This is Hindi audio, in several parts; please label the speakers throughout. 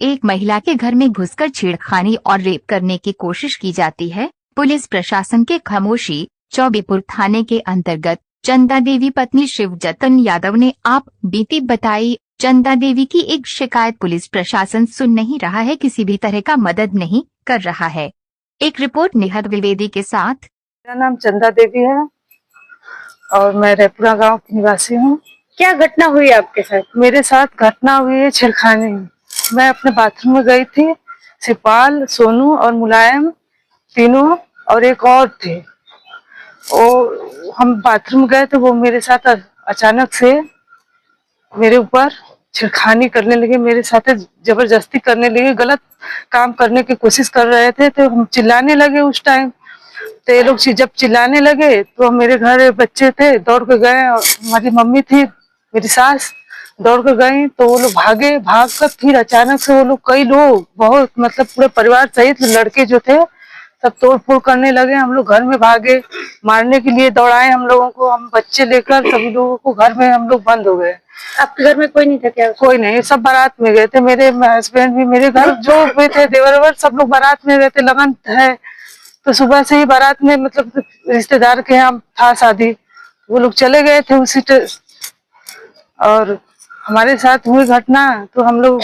Speaker 1: एक महिला के घर में घुसकर छेड़खानी और रेप करने की कोशिश की जाती है। पुलिस प्रशासन के खामोशी। चौबेपुर थाने के अंतर्गत चंदा देवी पत्नी शिवजतन यादव ने आप बीती बताई। चंदा देवी की एक शिकायत पुलिस प्रशासन सुन नहीं रहा है, किसी भी तरह का मदद नहीं कर रहा है। एक रिपोर्ट निहद द्विवेदी के साथ।
Speaker 2: मेरा नाम चंदा देवी है और मैं रेपुरा गांव की निवासी हूँ।
Speaker 3: क्या घटना हुई आपके साथ?
Speaker 2: मेरे साथ घटना हुई है छेड़खानी। मैं अपने बाथरूम में गई थी, शिवपाल, सोनू और मुलायम तीनों और एक और थे। वो हम बाथरूम गए तो वो मेरे साथ अचानक से मेरे ऊपर छेड़खानी करने लगे, मेरे साथ जबरदस्ती करने लगे, गलत काम करने की कोशिश कर रहे थे। तो हम चिल्लाने लगे उस टाइम। तो ये लोग जब चिल्लाने लगे तो मेरे घर बच्चे थे, दौड़ के गए और हमारी मम्मी थी, मेरी सास दौड़ के गई। तो वो लोग भागे, भाग कर फिर अचानक से वो लोग कई लोग बहुत मतलब पूरे परिवार सहित लड़के जो थे सब तोड़ फोड़ करने लगे। हम लोग घर में भागे, मारने के लिए दौड़ाए हम लोगों को। हम बच्चे लेकर सभी लोगों को घर में हम लोग बंद हो गए।
Speaker 3: आपके घर में कोई नहीं था क्या?
Speaker 2: कोई नहीं, सब बारात में गए थे। मेरे हस्बैंड भी, मेरे घर जो भी थे देवर सब लोग बारात में गए थे। लगन है तो सुबह से ही बारात में मतलब रिश्तेदार के यहाँ था शादी, वो लोग चले गए थे उसी और हमारे साथ हुई घटना। तो हम लोग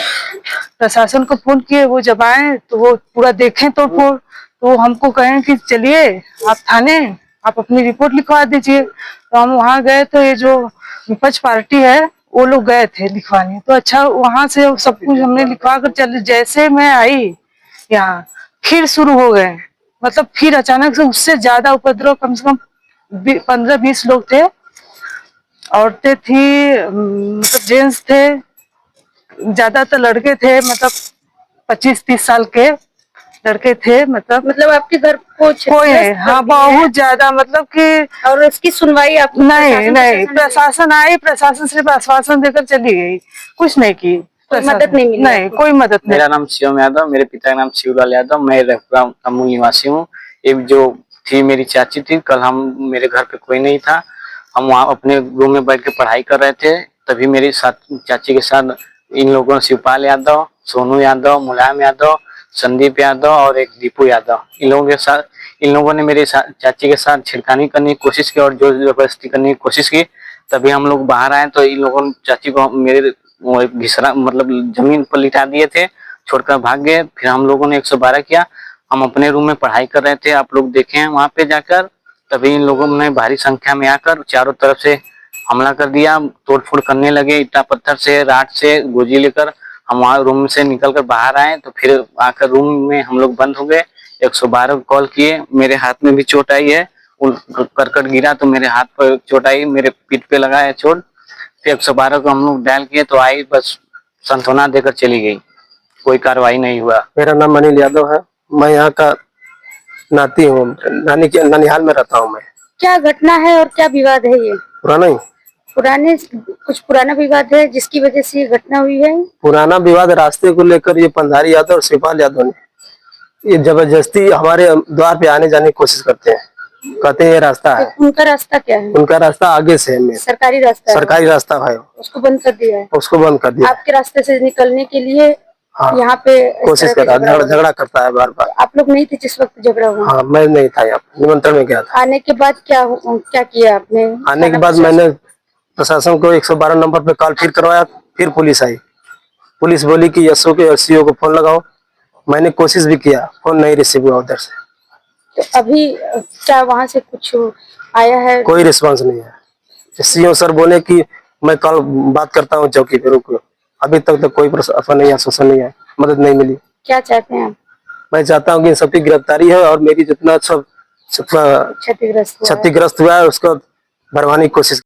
Speaker 2: प्रशासन को फोन किए, वो जब आए तो वो पूरा देखें तोड़फोड़, तो हमको कहें कि चलिए आप थाने, आप अपनी रिपोर्ट लिखवा दीजिए। तो हम वहाँ गए तो ये जो विपक्ष पार्टी है वो लोग गए थे लिखवाने। तो अच्छा वहां से सब कुछ हमने लिखवा कर चले। जैसे मैं आई यहाँ फिर शुरू हो गए, मतलब फिर अचानक से उससे ज्यादा उपद्रव। कम से कम 15-20 लोग थे, औरतें थी, मतलब जेंट्स थे, ज्यादातर लड़के थे, मतलब 25-30 साल के लड़के थे। मतलब
Speaker 3: आपके घर को
Speaker 2: कोई है, हाँ बहुत ज्यादा, मतलब कि। और
Speaker 3: इसकी सुनवाई आप?
Speaker 2: नहीं, प्रशासन आई, प्रशासन सिर्फ आश्वासन देकर चली गई, कुछ नहीं की।
Speaker 3: मदद नहीं मिली?
Speaker 2: नहीं, कोई मदद नहीं।
Speaker 4: मेरा नाम शिवम यादव, मेरे पिता का नाम शिवलाल यादव, मैं रेपुरा का मूल निवासी हूँ। एक जो थी मेरी चाची थी, कल हम मेरे घर पे कोई नहीं था, हम वहाँ अपने रूम में बैठ के पढ़ाई कर रहे थे। तभी मेरी चाची के साथ इन लोगों, शिवपाल यादव, सोनू यादव, मुलायम यादव, संदीप यादव और एक दीपू यादव, इन लोगों ने मेरी चाची के साथ छिड़कानी करने की कोशिश की और जोर जबरदस्ती करने की कोशिश की। तभी हम लोग बाहर आए तो इन लोगों ने चाची को मेरे घिसरा मतलब जमीन पर लिटा दिए थे, छोड़कर भाग गए। फिर हम लोगों ने 112 किया। हम अपने रूम में पढ़ाई कर रहे थे, आप लोग देखे हैं वहां पे जाकर। तभी इन लोगों ने भारी संख्या में आकर चारों तरफ से हमला कर दिया, तोड़फोड़ करने लगे, ईटा पत्थर से, राड से, गोजी लेकर। हम वहाँ रूम से निकलकर बाहर आए तो फिर आकर रूम में हम लोग बंद हो गए। 112 को कॉल किए, मेरे हाथ में भी चोट आई है, करकट गिरा तो मेरे हाथ पर चोट आई, मेरे पीठ पे लगा है चोट। फिर 112 को हम लोग डायल किए तो आई, बस सांत्वना देकर चली गई, कोई कार्रवाई नहीं हुआ।
Speaker 5: मेरा नाम अनिल यादव है, मैं यहाँ का नाती हूँ, ननिहाल में रहता हूँ मैं।
Speaker 3: क्या घटना है और क्या विवाद है ये? कुछ पुराना विवाद है जिसकी वजह से ये घटना हुई है?
Speaker 5: पुराना विवाद रास्ते को लेकर ये पंधारी यादव और शिवपाल यादव ने ये जबरदस्ती हमारे द्वार पे आने जाने की कोशिश करते हैं, कहते हैं ये रास्ता है।
Speaker 3: उनका रास्ता क्या है?
Speaker 5: उनका रास्ता आगे से है,
Speaker 3: सरकारी रास्ता?
Speaker 5: सरकारी रास्ता है,
Speaker 3: उसको बंद कर दिया है?
Speaker 5: उसको बंद कर दिया।
Speaker 3: आपके रास्ते से निकलने के लिए
Speaker 5: हाँ,
Speaker 3: यहाँ पे
Speaker 5: कोशिश कर रहा है, झगड़ा करता है बार बार।
Speaker 3: आप लोग नहीं थे जिस वक्त झगड़ा हुआ?
Speaker 5: हाँ, मैं नहीं था यहाँ, निमंत्रण में गया था।
Speaker 3: आने के बाद क्या किया आपने?
Speaker 5: आने के बाद मैंने प्रशासन को 112 नंबर पे कॉल फिर करवाया, फिर पुलिस आई। पुलिस बोली कि एसओ के सीओ को फोन लगाओ। मैंने कोशिश भी किया, फोन नहीं रिसीव हुआ उधर से।
Speaker 3: तो अभी क्या वहाँ से कुछ आया है?
Speaker 5: कोई रिस्पांस नहीं है। सीओ सर बोले कि मैं कल बात करता हूँ चौकी पे, रुको। अभी तक तो कोई प्रशासन नहीं, आश्वासन नहीं है, मदद नहीं मिली।
Speaker 3: क्या चाहते हैं आप?
Speaker 5: मैं चाहता हूँ कि सबकी गिरफ्तारी है और मेरी जितना सब क्षतिग्रस्त हुआ है उसको भरवाने की कोशिश